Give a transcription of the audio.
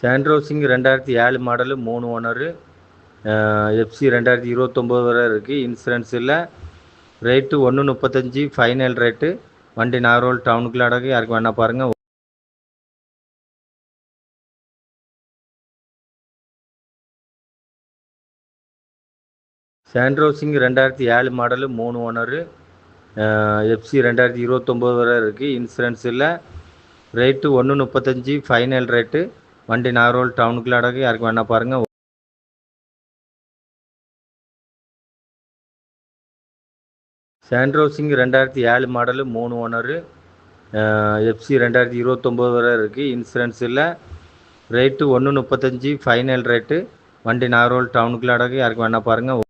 சாண்ட்ரோசிங் 2007 model 3 owner. FC 2029 வரை இருக்குது. Insurance இல்லை. Rate 1.35 final rate. வண்டி நாகர்கோவில் டவுனுக்குள்ள அடகு. யாருக்கு வேணா பாருங்கள். சாண்ட்ரோசிங் 2007 மாடலு 3 ஓனரு. எஃப்சி 2029 வரை இருக்குது. இன்சூரன்ஸ் இல்லை. Rate 1.35 final rate. வண்டி நாகர்கோவில் டவுனுக்குள்ள அடகு. யாருக்கு வேணா பாருங்கள். சாண்ட்ரோசிங் 2007 மாடலு 3 ஓனரு. எஃப்சி 2029 வரை இருக்குது. இன்சூரன்ஸ் இல்லை. Rate 1.35 final rate. வண்டி நாகர்கோவில் டவுனுக்குள்ள அடகு. யாருக்கு வேணா பாருங்கள்.